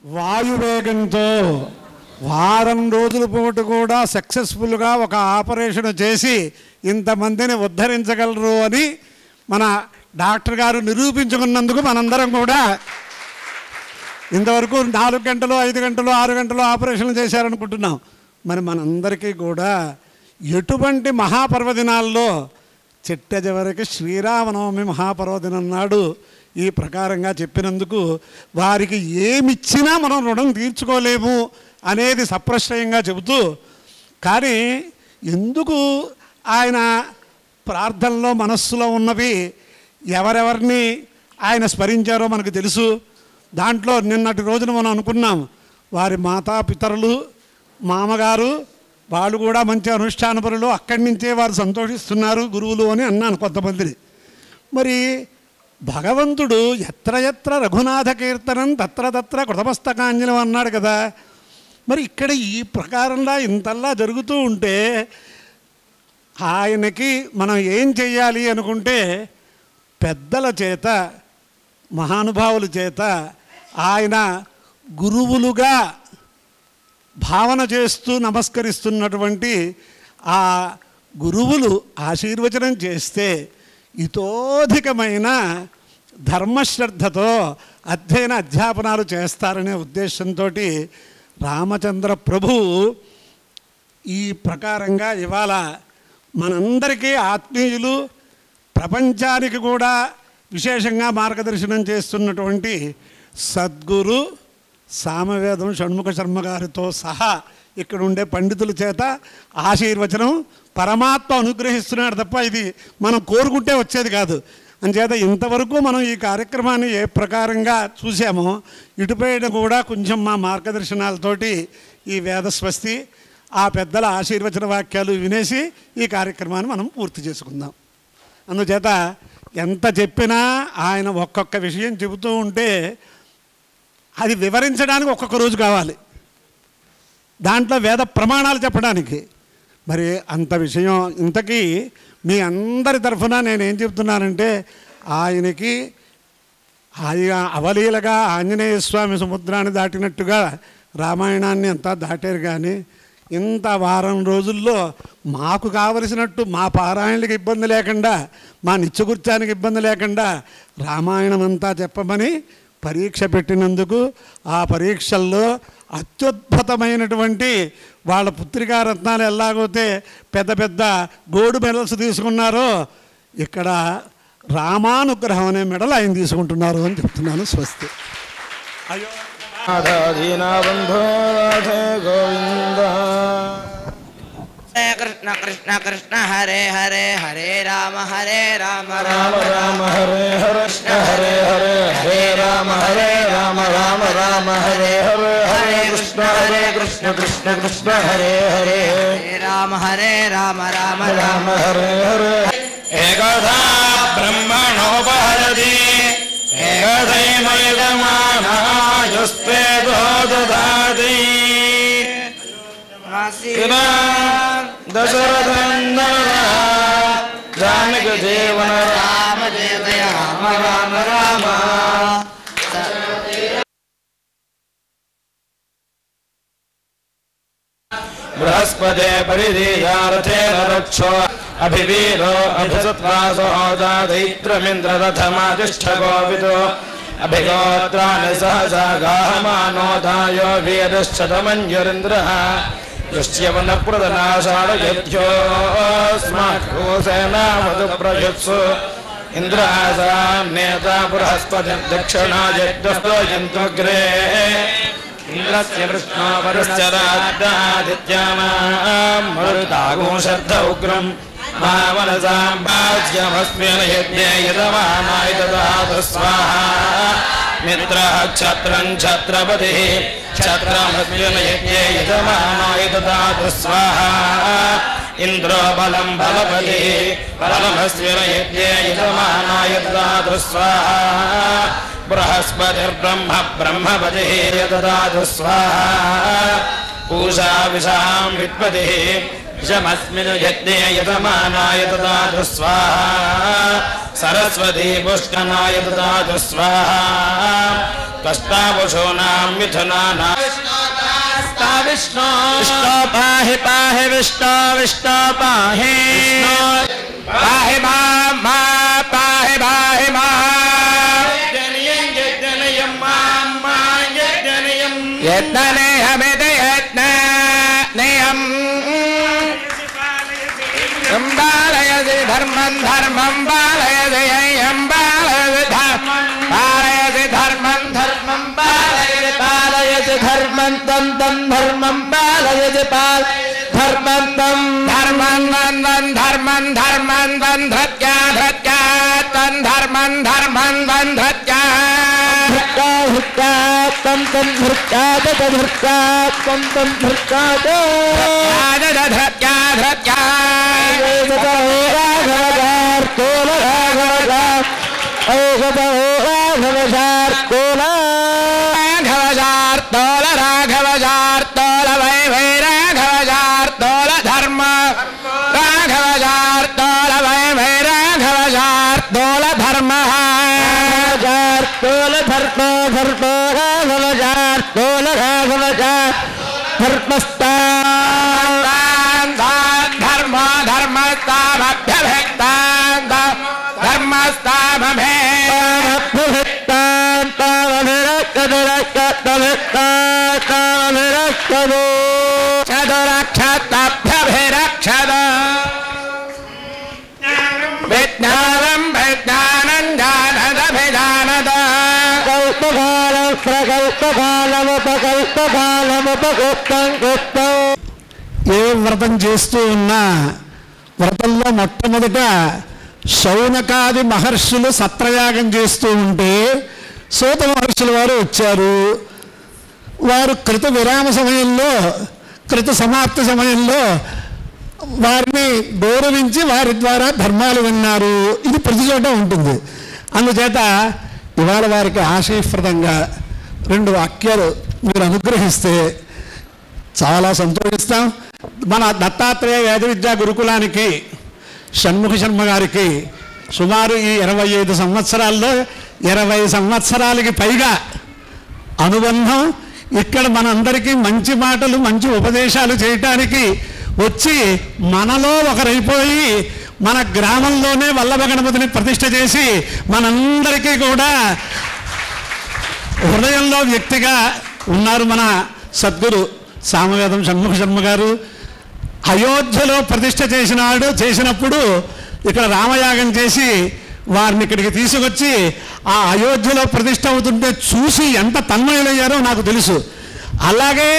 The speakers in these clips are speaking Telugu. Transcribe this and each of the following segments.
వాయువేగంతో వారం రోజుల పాటు కూడా సక్సెస్ఫుల్గా ఒక ఆపరేషన్ చేసి ఇంతమందిని ఉద్ధరించగలరు అని మన డాక్టర్ గారు నిరూపించుకున్నందుకు మనందరం కూడా ఇంతవరకు 4 గంటలు 5 గంటలు 6 గంటలు ఆపరేషన్లు చేశారనుకుంటున్నాం. మరి మనందరికీ కూడా ఎటువంటి మహాపర్వదినాల్లో చిట్ట చివరికి శ్రీరామనవమి మహాపర్వదినం నాడు ఈ ప్రకారంగా చెప్పినందుకు వారికి ఏమిచ్చినా మనం రుణం తీర్చుకోలేము అనేది సప్రశ్రయంగా చెబుతూ, కానీ ఎందుకు ఆయన ప్రార్థనలో మనస్సులో ఉన్నవి ఎవరెవరిని ఆయన స్మరించారో మనకు తెలుసు. దాంట్లో నిన్నటి రోజున మనం అనుకున్నాం, వారి మాతాపితరులు మామగారు వాళ్ళు కూడా మంచి అనుష్ఠానపరులు, అక్కడి నుంచే వారు సంతోషిస్తున్నారు గురువులు అని అన్నాను కొంతమందిని. మరి భగవంతుడు ఎత్ర ఎత్ర రఘునాథ కీర్తనం తత్ర తత్ర కృతమస్తకాంజలం అన్నాడు కదా. మరి ఇక్కడ ఈ ప్రకారంగా ఇంతల్లా జరుగుతూ ఉంటే ఆయనకి మనం ఏం చెయ్యాలి అనుకుంటే పెద్దల చేత మహానుభావుల చేత ఆయన గురువులుగా భావన చేస్తూ నమస్కరిస్తున్నటువంటి ఆ గురువులు ఆశీర్వచనం చేస్తే ఇతోధికమైన ధర్మశ్రద్ధతో అధ్యాపనాలు చేస్తారనే ఉద్దేశంతో రామచంద్ర ప్రభు ఈ ప్రకారంగా ఇవాళ మనందరికీ ఆత్మీయులు, ప్రపంచానికి కూడా విశేషంగా మార్గదర్శనం చేస్తున్నటువంటి సద్గురు సామవేదం షణ్ముఖ శర్మ గారితో సహా ఇక్కడ ఉండే పండితుల చేత ఆశీర్వచనం పరమాత్మ అనుగ్రహిస్తున్నాడు తప్ప ఇది మనం కోరుకుంటే వచ్చేది కాదు. అంచేత ఇంతవరకు మనం ఈ కార్యక్రమాన్ని ఏ ప్రకారంగా చూసామో ఇటుపైన కూడా కొంచెం మా మార్గదర్శనాలతోటి ఈ వేదస్వస్తి ఆ పెద్దల ఆశీర్వచన వాక్యాలు వినేసి ఈ కార్యక్రమాన్ని మనం పూర్తి చేసుకుందాం. అందుచేత ఎంత చెప్పినా ఆయన ఒక్కొక్క విషయం చెబుతూ ఉంటే అది వివరించడానికి ఒక్కొక్క రోజు కావాలి, దాంట్లో వేద ప్రమాణాలు చెప్పడానికి. మరి అంత విషయం ఇంతకీ మీ అందరి తరఫున నేనేం చెప్తున్నానంటే, ఆయనకి ఆయన అవలీలగా ఆంజనేయ స్వామి సముద్రాన్ని దాటినట్టుగా రామాయణాన్ని అంతా దాటారు. కానీ ఇంత వారం రోజుల్లో మాకు కావలసినట్టు మా పారాయణలకు ఇబ్బంది లేకుండా, మా నిత్యకృత్యానికి ఇబ్బంది లేకుండా రామాయణం అంతా చెప్పమని పరీక్ష పెట్టినందుకు ఆ పరీక్షల్లో అత్యుద్భుతమైనటువంటి వాళ్ళ పుత్రికారత్నాలు ఎలాగైతే పెద్ద పెద్ద గోల్డ్ మెడల్స్ తీసుకున్నారో ఇక్కడ రామానుగ్రహం అనే మెడల్ ఆయన తీసుకుంటున్నారు అని చెప్తున్నాను. స్వస్తి. కృష్ణ కృష్ణ కృష్ణ హరే హరే హరే రామ రామ రామ హరే హరే కృష్ణ హరే హరే హరే రామ రామ రామ హరే హరే హరే కృష్ణ కృష్ణ కృష్ణ హరే హరే హరే రామ రామ రామ హరే హరే. ఏకదా బ్రహ్మణోపహరతి ఏకదైమయమానాయుస్పేదో దదాతి దశరథందన జానక జీవన రామ జయ జయ రామ రామ రామ. బృహస్పతే పరిధీయారథేన రక్షో అభివీరో అభిసత్వాసో దైత్రమింద్రరథమాతిష్ఠగోవిదో అభిగోత్రాన్ని సహసా గాహమానోదాయో వీరశ్చతమంజురింద్రః ృష్యవనప్రదనాశాడయత్యోస్మాసేనామధుప్రయుత్సు ఇంద్రాసాం నేత బృహస్పతి దక్షిణాయజ్ఞస్తోయంతుగ్రే ఇంద్రస్య విష్ణో వరుశ్చరాదిత్యానాం మరుతాగోషర్ధ ఉగ్రం మా మనసాం భాజ్యమస్మిన్ యజ్ఞే యజమానాయ దదాతు స్వాహా. మిత్రః క్షత్రం ఛత్రపతిః క్షత్రమస్మిన్ యజ్ఞే యజమానాయ దదాతు స్వాహా. ఇంద్రో బలం బలపతిః బలమస్మిన్ యజ్ఞే యజమానాయ దదాతు స్వాహా. బృహస్పతిర్బ్రహ్మ బ్రహ్మపతిః దదాతు స్వాహా. పూషా విషాం విత్పతిః विषमस्मिन् यज्ञे यजमानाय ददातु स्वाहा सरस्वती पुष्कनाय ददातु स्वाहा त्वष्टावशोनां मिथुनानां विष्णु विष्णु पाहि पाहि विष्णु विष्णु पाहि पाहि मां पाहि पाहि मां यज्ञनियं मां यज्ञनियं यज्ञनेहमिति यज्ञनियं बालयसि धर्मं धर्मं बालयसि यं बालयसि धर्मं धर्मं बालयसि पालयसि धर्मं तं धर्मं बालयसि धर्मं तं धर्मं धर्मं धर्मं बन्धत्या धत्या तं धर्मं बन्धत्या धृत्या तं धृत्या धृत्या तं धृत्या धृत्या धृत्या राघवजार्तोल वै वै राघवजार्तोल धर्म राघवजार्तोल वै वै राघवजार्तोल धर्मः धर्म राघवजार्तोल धर्मस्तान् धर्म धर्मस्ताभ्यभक्तान् धर्मस्ताभभक्तान् चतुरक्षतभ्यभिरक्षत विज्ञानं विज्ञानं जानदभिजानद कल्पकालं प्रकल्पकालमुपकल्पकालमुपगुप्तं गुप्तं ఏ వ్రతం చేస్తూ ఉన్నా వ్రతంలో మొట్టమొదట శౌనకాది మహర్షులు సత్రయాగం చేస్తూ ఉంటే సూత మహర్షుల వారు వచ్చారు. వారు కృత విరామ సమయంలో కృత సమాప్తి సమయంలో వారిని గౌరవించి వారి ద్వారా ధర్మాలు విన్నారు. ఇది ప్రతి చోట ఉంటుంది. అందుచేత ఇవాళ వారికి ఆశీర్వదంగా 2 వాక్యాలు మీరు అనుగ్రహిస్తే చాలా సంతోషిస్తాం. మన దత్తాత్రేయ వేద విద్యా గురుకులానికి షణ్ముఖ శర్మ గారికి సుమారు ఈ 25 సంవత్సరాల్లో 20 సంవత్సరాలకి పైగా అనుబంధం. ఇక్కడ మనందరికీ మంచి మాటలు మంచి ఉపదేశాలు చేయటానికి వచ్చి మనలో ఒకరైపోయి మన గ్రామంలోనే వల్లభ గణపతిని ప్రతిష్ఠ చేసి మనందరికీ కూడా హృదయంలో వ్యక్తిగా ఉన్నారు మన సద్గురు సామవేదం షణ్ముఖ శర్మ గారు. అయోధ్యలో ప్రతిష్ఠ చేసినప్పుడు ఇక్కడ రామయాగం చేసి వారిని ఇక్కడికి తీసుకొచ్చి ఆ అయోధ్యలో ప్రతిష్ఠ అవుతుంటే చూసి ఎంత తన్మయులయ్యారో నాకు తెలుసు. అలాగే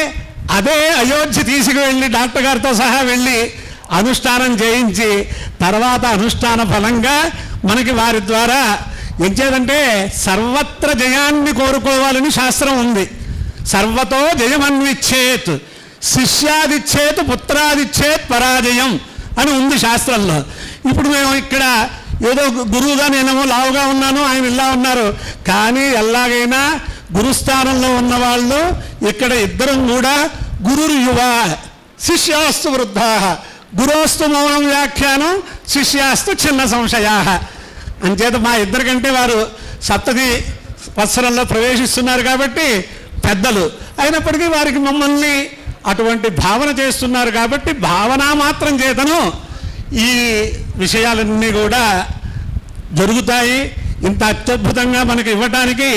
అదే అయోధ్య తీసుకువెళ్ళి డాక్టర్ గారితో సహా వెళ్ళి అనుష్ఠానం చేయించి తర్వాత అనుష్ఠాన ఫలంగా మనకి వారి ద్వారా ఎంచేదంటే సర్వత్ర జయాన్ని కోరుకోవాలని శాస్త్రం ఉంది. సర్వతో జయమన్విచ్చేత్ శిష్యాదిచ్చేత్ పుత్రాదిచ్చేత్ పరాజయం అని ఉంది శాస్త్రంలో. ఇప్పుడు మేము ఇక్కడ ఏదో గురువుగా నేనేమో లావుగా ఉన్నాను, ఆయన ఇలా ఉన్నారు, కానీ ఎలాగైనా గురుస్థానంలో ఉన్నవాళ్ళు ఇక్కడ ఇద్దరం కూడా గురుర్ యువ శిష్యాస్తు వృద్ధా గురోస్తు మౌనం వ్యాఖ్యానం శిష్యాస్తు చిన్న సంశయా. అంచేత మా ఇద్దరికంటే వారు సప్తతి వత్సరంలో ప్రవేశిస్తున్నారు కాబట్టి పెద్దలు అయినప్పటికీ వారికి మమ్మల్ని అటువంటి భావన చేస్తున్నారు కాబట్టి భావన మాత్రం చేతను ఈ విషయాలన్నీ కూడా జరుగుతాయి. ఇంత అత్యద్భుతంగా మనకి ఇవ్వటానికి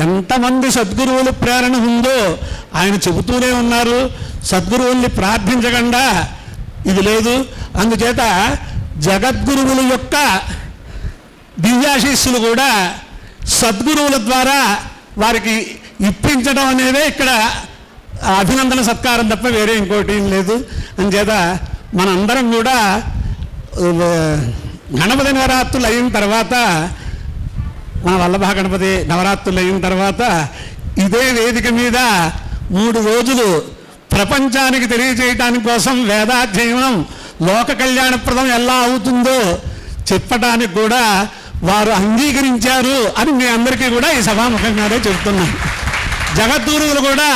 ఎంతమంది సద్గురువులు ప్రేరణ ఉందో ఆయన చెబుతూనే ఉన్నారు. సద్గురువుల్ని ప్రార్థించకుండా ఇది లేదు. అందుచేత జగద్గురువుల యొక్క దివ్యాశీస్సులు కూడా సద్గురువుల ద్వారా వారికి ఇప్పించడం అనేదే ఇక్కడ అభినందన సత్కారం తప్ప వేరే ఇంకోటి ఏం లేదు. అందుచేత మనందరం కూడా గణపతి నవరాత్రులు అయిన తర్వాత మన వల్లభ గణపతి నవరాత్రులు అయిన తర్వాత ఇదే వేదిక మీద 3 రోజులు ప్రపంచానికి తెలియజేయటానికి కోసం వేదాధ్యయనం లోక కళ్యాణప్రదం ఎలా అవుతుందో చెప్పటానికి కూడా వారు అంగీకరించారు అని మీ అందరికీ కూడా ఈ సభాముఖంగానే చెబుతున్నాను. జగద్గురువులు కూడా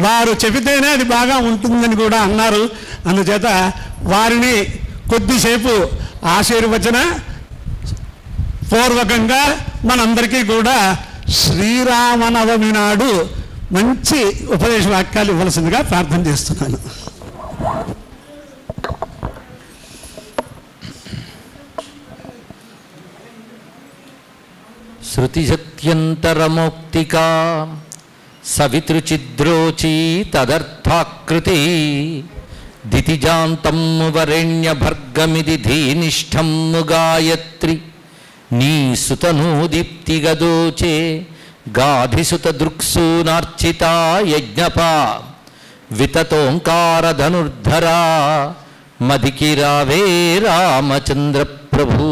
వారు చెబితేనే అది బాగా ఉంటుందని కూడా అన్నారు. అందుచేత వారిని కొద్దిసేపు ఆశీర్వచన పూర్వకంగా మనందరికీ కూడా శ్రీరామనవమి నాడు మంచి ఉపదేశ వాక్యాలు ఇవ్వాల్సిందిగా ప్రార్థన చేస్తున్నాను. శృతిసత్యంతరమౌక్తికా సవితృచిద్రోచీ తదర్థాకృతి దితిజాంతం వరేణ్య భర్గమిది ధీనిష్టం గాయత్రి నీ సుతనూదీప్తిగదోచే గాధిసుత దృక్సూనార్చితా యజ్ఞపా వితతోంకారధనుర్ధరా మదికి రావే రామచంద్ర ప్రభూ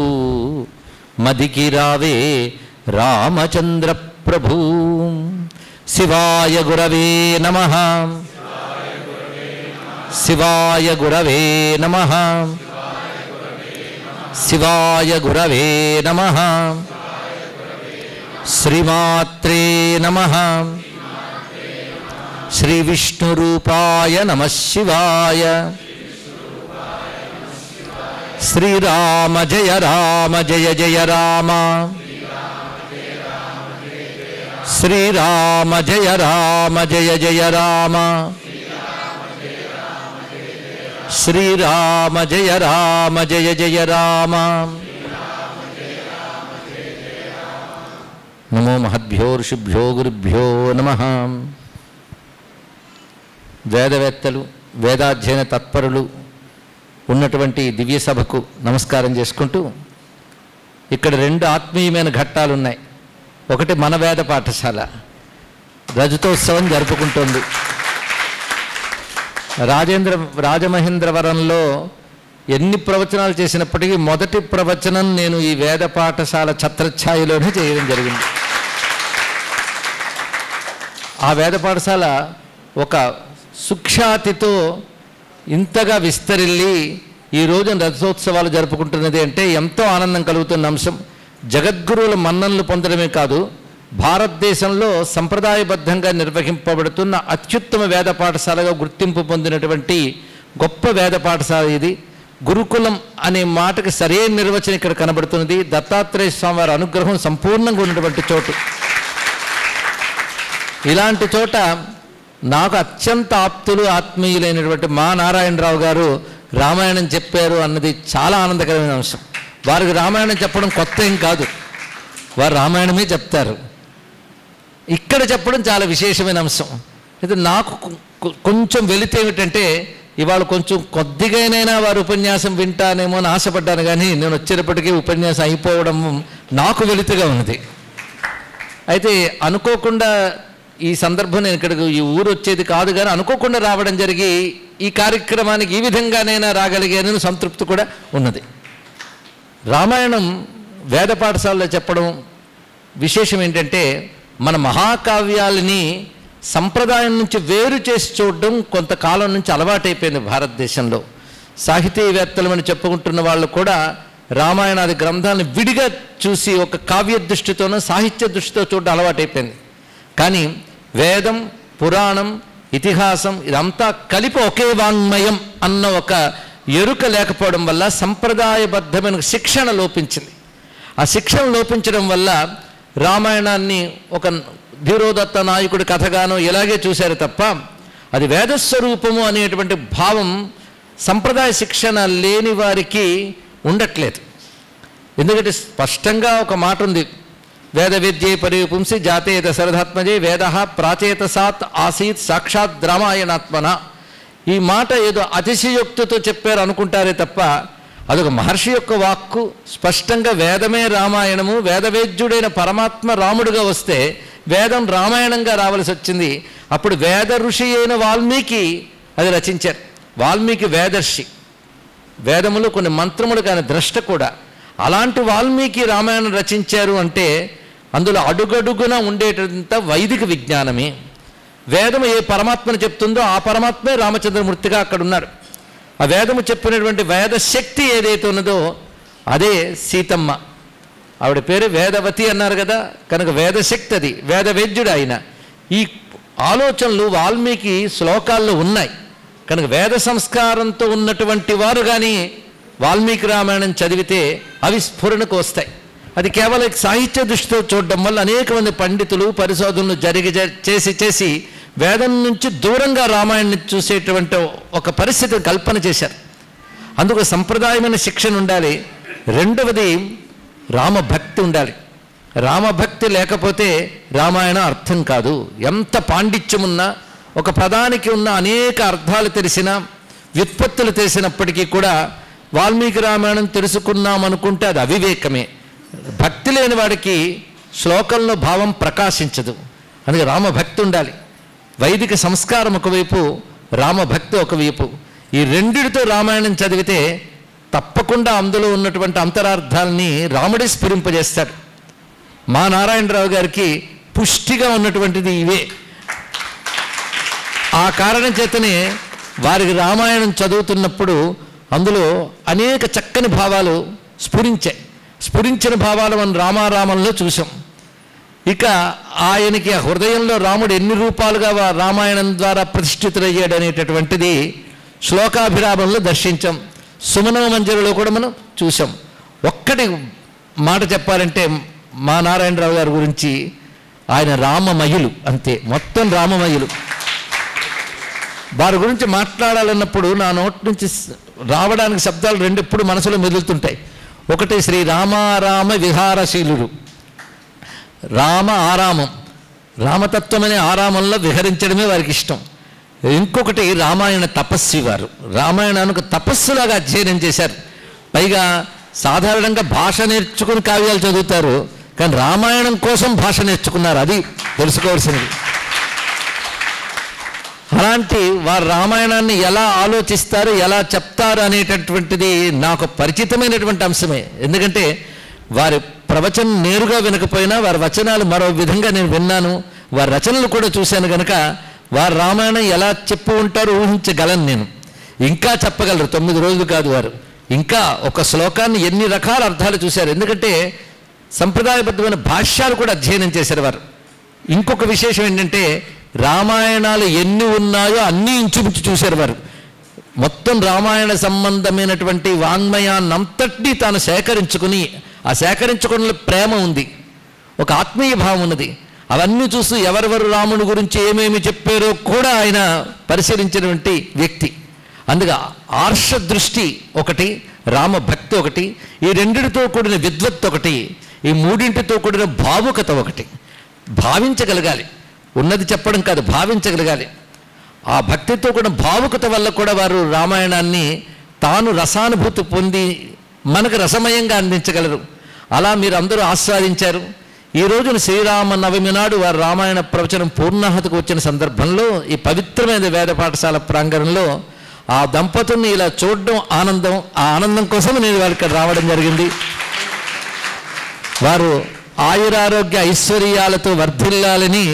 మదికి రావే రామచంద్ర ప్రభూ. శివాయ గురవే నమః. శివాయ గురవే నమః. శివాయ గురవే నమః. శ్రీమాత్రే నమః. శ్రీ విష్ణురూపాయ నమః శివాయ. శ్రీరామ జయ రామ జయ జయ రామ. శ్రీరామ జయ రామ జయ జయ రామ. శ్రీరామ జయ రామ జయ జయ రామ. నమో మహద్భ్యో ఋషిభ్యో గురుభ్యో నమః. వేదవేత్తలు వేదాధ్యయన తత్పరులు ఉన్నటువంటి దివ్య సభకు నమస్కారం చేసుకుంటూ, ఇక్కడ రెండు ఆత్మీయమైన ఘట్టాలు ఉన్నాయి. ఒకటి మన వేద పాఠశాల రజతోత్సవం జరుపుకుంటోంది. రాజమహేంద్రవరంలో ఎన్ని ప్రవచనాలు చేసినప్పటికీ మొదటి ప్రవచనం నేను ఈ వేద పాఠశాల ఛత్రఛాయలోనే చేయడం జరిగింది. ఆ వేద పాఠశాల ఒక సుఖ్యాతితో ఇంతగా విస్తరిల్లి ఈ రోజున రథోత్సవాలు జరుపుకుంటున్నది అంటే ఎంతో ఆనందం కలుగుతున్న అంశం. జగద్గురువుల మన్ననలు పొందడమే కాదు, భారతదేశంలో సంప్రదాయబద్ధంగా నిర్వహింపబడుతున్న అత్యుత్తమ వేద పాఠశాలగా గుర్తింపు పొందినటువంటి గొప్ప వేద పాఠశాల ఇది. గురుకులం అనే మాటకి సరైన నిర్వచనం ఇక్కడ కనబడుతున్నది. దత్తాత్రేయ స్వామి వారి అనుగ్రహం సంపూర్ణంగా ఉన్నటువంటి చోటు. ఇలాంటి చోట నాకు అత్యంత ఆప్తులు ఆత్మీయులైనటువంటి మా నారాయణరావు గారు రామాయణం చెప్పారు అన్నది చాలా ఆనందకరమైన అంశం. వారికి రామాయణం చెప్పడం కొత్త ఏం కాదు, వారు రామాయణమే చెప్తారు. ఇక్కడ చెప్పడం చాలా విశేషమైన అంశం. అయితే నాకు కొంచెం వెలితి ఏమిటంటే, ఇవాళ కొంచెం కొద్దిగానైనా వారు ఉపన్యాసం వింటానేమో అని ఆశపడ్డాను, కానీ నేను వచ్చేటప్పటికీ ఉపన్యాసం అయిపోవడం నాకు వెలితిగా ఉన్నది. అయితే అనుకోకుండా ఈ సందర్భం నేను ఇక్కడికి ఈ ఊరు వచ్చేది కాదు, కానీ అనుకోకుండా రావడం జరిగి ఈ కార్యక్రమానికి ఈ విధంగానైనా రాగలిగానని సంతృప్తి కూడా ఉన్నది. రామాయణం వేద పాఠశాలలో చెప్పడం విశేషం ఏంటంటే, మన మహాకావ్యాలని సంప్రదాయం నుంచి వేరు చేసి చూడడం కొంతకాలం నుంచి అలవాటైపోయింది భారతదేశంలో. సాహితీవేత్తలు అని చెప్పుకుంటున్న వాళ్ళు కూడా రామాయణాది గ్రంథాలను విడిగా చూసి ఒక కావ్య దృష్టితోనూ సాహిత్య దృష్టితో చూడడం అలవాటైపోయింది. కానీ వేదం, పురాణం, ఇతిహాసం ఇదంతా కలిపి ఒకే వాంగ్మయం అన్న ఒక ఎరుక లేకపోవడం వల్ల సంప్రదాయబద్ధమైన శిక్షణ లోపించింది. ఆ శిక్షణ లోపించడం వల్ల రామాయణాన్ని ఒక ధీరోదత్త నాయకుడి కథగానో ఇలాగే చూశారు తప్ప అది వేదస్వరూపము అనేటువంటి భావం సంప్రదాయ శిక్షణ లేని వారికి ఉండట్లేదు. ఎందుకంటే స్పష్టంగా ఒక మాట ఉంది, వేద విద్యే పరిపుంసి జాతే దశరథాత్మజే వేద ప్రాచేతసాత్ ఆసీత్ సాక్షాత్ రామాయణాత్మన. ఈ మాట ఏదో అతిశయోక్తితో చెప్పారు అనుకుంటారే తప్ప అదొక మహర్షి యొక్క వాక్కు. స్పష్టంగా వేదమే రామాయణము, వేదవేద్యుడైన పరమాత్మ రాముడుగా వస్తే వేదం రామాయణంగా రావాల్సి వచ్చింది. అప్పుడు వేద ఋషి అయిన వాల్మీకి అది రచించారు. వాల్మీకి వేదర్షి, వేదములు కొన్ని మంత్రములు కానీ ద్రష్ట కూడా. అలాంటి వాల్మీకి రామాయణం రచించారు అంటే అందులో అడుగడుగున ఉండేటంత వైదిక విజ్ఞానమే. వేదము ఏ పరమాత్మను చెప్తుందో ఆ పరమాత్మే రామచంద్రమూర్తిగా అక్కడ ఉన్నాడు. ఆ వేదము చెప్పినటువంటి వేద శక్తి ఏదైతే ఉన్నదో అదే సీతమ్మ. ఆవిడ పేరు వేదవతి అన్నారు కదా, కనుక వేదశక్తి అది, వేదవేద్యుడు ఆయన. ఈ ఆలోచనలు వాల్మీకి శ్లోకాల్లో ఉన్నాయి. కనుక వేద సంస్కారంతో ఉన్నటువంటి వారు కానీ వాల్మీకి రామాయణం చదివితే అవి స్ఫురణకు వస్తాయి. అది కేవలం సాహిత్య దృష్టితో చూడడం వల్ల అనేక మంది పండితులు పరిశోధనలు చేసి వేదం నుంచి దూరంగా రామాయణాన్ని చూసేటువంటి ఒక పరిస్థితిని కల్పన చేశారు. అందుకు సంప్రదాయమైన శిక్షణ ఉండాలి. రెండవది రామభక్తి ఉండాలి. రామభక్తి లేకపోతే రామాయణం అర్థం కాదు. ఎంత పాండిత్యం ఉన్నా, ఒక పదానికి ఉన్న అనేక అర్థాలు తెలిసిన, వ్యుత్పత్తులు తెలిసినప్పటికీ కూడా వాల్మీకి రామాయణం తెలుసుకున్నామనుకుంటే అది అవివేకమే. భక్తి లేని వాడికి శ్లోకంలో భావం ప్రకాశించదు. అందుకే రామభక్తి ఉండాలి. వైదిక సంస్కారం ఒకవైపు, రామభక్తి ఒకవైపు. ఈ రెండిటితో రామాయణం చదివితే తప్పకుండా అందులో ఉన్నటువంటి అంతరార్థాలని రాముడే స్ఫురింపజేస్తాడు. మా నారాయణరావు గారికి పుష్టిగా ఉన్నటువంటిది ఇవే. ఆ కారణం చేతనే వారికి రామాయణం చదువుతున్నప్పుడు అందులో అనేక చక్కని భావాలు స్ఫురించాయి. స్ఫురించిన భావాలు మనం రామారామంలో చూసాం. ఇక ఆయనకి ఆ హృదయంలో రాముడు ఎన్ని రూపాలుగా రామాయణం ద్వారా ప్రతిష్ఠితులయ్యాడు అనేటటువంటిది శ్లోకాభిరామంలో దర్శించాం. సుమన మంజరిలో కూడా మనం చూసాం. ఒక్కటి మాట చెప్పాలంటే మా నారాయణరావు గారి గురించి, ఆయన రామమయులు, అంతే, మొత్తం రామమయులు. వారి గురించి మాట్లాడాలన్నప్పుడు నా నోటి నుంచి రావడానికి శబ్దాలు రెండు ఎప్పుడు మనసులో మెదులుతుంటాయి. ఒకటి శ్రీ రామారామ విహారశీలుడు, రామ ఆరామం, రామతత్వం అనే ఆరామంలో విహరించడమే వారికి ఇష్టం. ఇంకొకటి రామాయణ తపస్వి. వారు రామాయణానికి తపస్సులాగా అధ్యయనం చేశారు. పైగా సాధారణంగా భాష నేర్చుకుని కావ్యాలు చదువుతారు, కానీ రామాయణం కోసం భాష నేర్చుకున్నారు. అది తెలుసుకోవాల్సినది. అలాంటి వారు రామాయణాన్ని ఎలా ఆలోచిస్తారు, ఎలా చెప్తారు అనేటటువంటిది నాకు పరిచితమైనటువంటి అంశమే. ఎందుకంటే వారి ప్రవచనం నేరుగా వినకపోయినా వారి వచనాలు మరో విధంగా నేను విన్నాను, వారి రచనలు కూడా చూశాను. కనుక వారు రామాయణం ఎలా చెప్పు ఉంటారో ఊహించగలను నేను. ఇంకా చెప్పగలరు, 9 రోజులు కాదు. వారు ఇంకా ఒక శ్లోకాన్ని ఎన్ని రకాల అర్థాలు చూశారు. ఎందుకంటే సంప్రదాయబద్ధమైన భాష్యాలు కూడా అధ్యయనం చేశారు వారు. ఇంకొక విశేషం ఏంటంటే రామాయణాలు ఎన్ని ఉన్నాయో అన్నీ ఇంచుమించు చూశారు వారు. మొత్తం రామాయణ సంబంధమైనటువంటి వాంగ్మయాన్నంతటినీ తాను సేకరించుకుని, ఆ సేకరించుకున్న ప్రేమ ఉంది, ఒక ఆత్మీయ భావం ఉన్నది. అవన్నీ చూస్తూ ఎవరెవరు రాముని గురించి ఏమేమి చెప్పారో కూడా ఆయన పరిశీలించినటువంటి వ్యక్తి. అందుకే ఆర్ష దృష్టి ఒకటి, రామభక్తి ఒకటి, ఈ రెండిటితో కూడిన విద్వత్ ఒకటి, ఈ మూడింటితో కూడిన భావుకత ఒకటి. భావించగలగాలి, ఉన్నది చెప్పడం కాదు, భావించగలగాలి. ఆ భక్తితో కూడిన భావుకత వల్ల కూడా వారు రామాయణాన్ని తాను రసానుభూతి పొంది మనకు రసమయంగా అందించగలరు. అలా మీరు అందరూ ఆస్వాదించారు. ఈ రోజున శ్రీరామనవమి నాడు వారు రామాయణ ప్రవచనం పూర్ణాహతకు వచ్చిన సందర్భంలో ఈ పవిత్రమైన వేద పాఠశాల ప్రాంగణంలో ఆ దంపతుల్ని ఇలా చూడడం ఆనందం. ఆ ఆనందం కోసం నేను వారికి ఇక్కడ రావడం జరిగింది. వారు ఆయురారోగ్య ఐశ్వర్యాలతో వర్ధిల్లాలని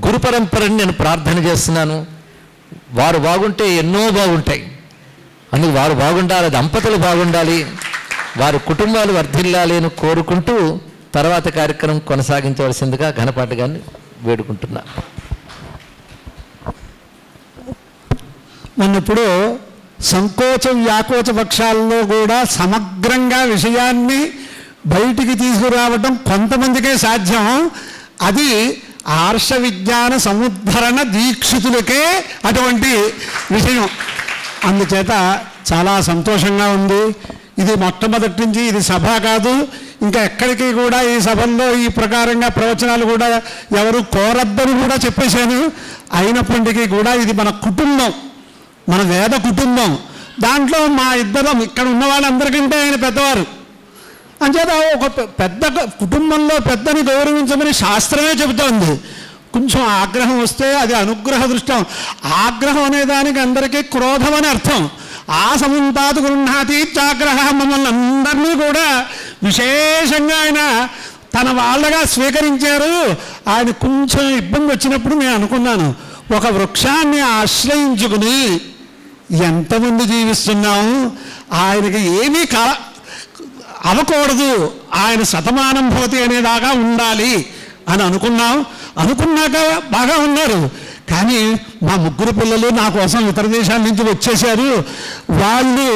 గురు పరంపరని నేను ప్రార్థన చేస్తున్నాను. వారు బాగుంటే ఎన్నో బాగుంటాయి. అందుకు వారు బాగుండాలి, దంపతులు బాగుండాలి, వారి కుటుంబాలు వర్ధిల్లాలి అని కోరుకుంటూ తర్వాత కార్యక్రమం కొనసాగించవలసిందిగా ఘనపాటి గారిని వేడుకుంటున్నా. ఇప్పుడు సంకోచ వ్యాకోచ పక్షాల్లో కూడా సమగ్రంగా విషయాన్ని బయటికి తీసుకురావడం కొంతమందికే సాధ్యం. అది ఆర్ష విజ్ఞాన సముద్ధరణ దీక్షితులకే అటువంటి విషయం. అందుచేత చాలా సంతోషంగా ఉంది. ఇది మొట్టమొదటి నుంచి ఇది సభ కాదు, ఇంకా ఎక్కడికి కూడా ఈ సభల్లో ఈ ప్రకారంగా ప్రవచనాలు కూడా ఎవరు కోరద్దని కూడా చెప్పేశాను. అయినప్పటికీ కూడా ఇది మన కుటుంబం, మన వేద కుటుంబం. దాంట్లో మా ఇద్దరం ఇక్కడ ఉన్న వాళ్ళందరికంటే ఆయన పెద్దవారు. అంచేత ఒక పెద్ద కుటుంబంలో పెద్దని గౌరవించమని శాస్త్రమే చెబుతోంది. కొంచెం ఆగ్రహం వస్తే అది అనుగ్రహ దృష్టం. ఆగ్రహం అనే దానికి అందరికీ క్రోధం అని అర్థం. ఆ సముంతాతు గృహాతి చాగ్రహ, మమ్మల్ని అందరినీ కూడా విశేషంగా ఆయన తన వాళ్ళగా స్వీకరించారు. ఆయన కొంచెం ఇబ్బంది వచ్చినప్పుడు నేను అనుకున్నాను, ఒక వృక్షాన్ని ఆశ్రయించుకుని ఎంతమంది జీవిస్తున్నాము, ఆయనకి ఏమీ అవ్వకూడదు, ఆయన శతమానం భవతి అనేదాకా ఉండాలి అని అనుకున్నాం. అనుకున్నాక బాగా ఉన్నారు. కానీ మా ముగ్గురు పిల్లలు నా కోసం ఇతర దేశాల నుంచి వచ్చేసారు, వాళ్ళు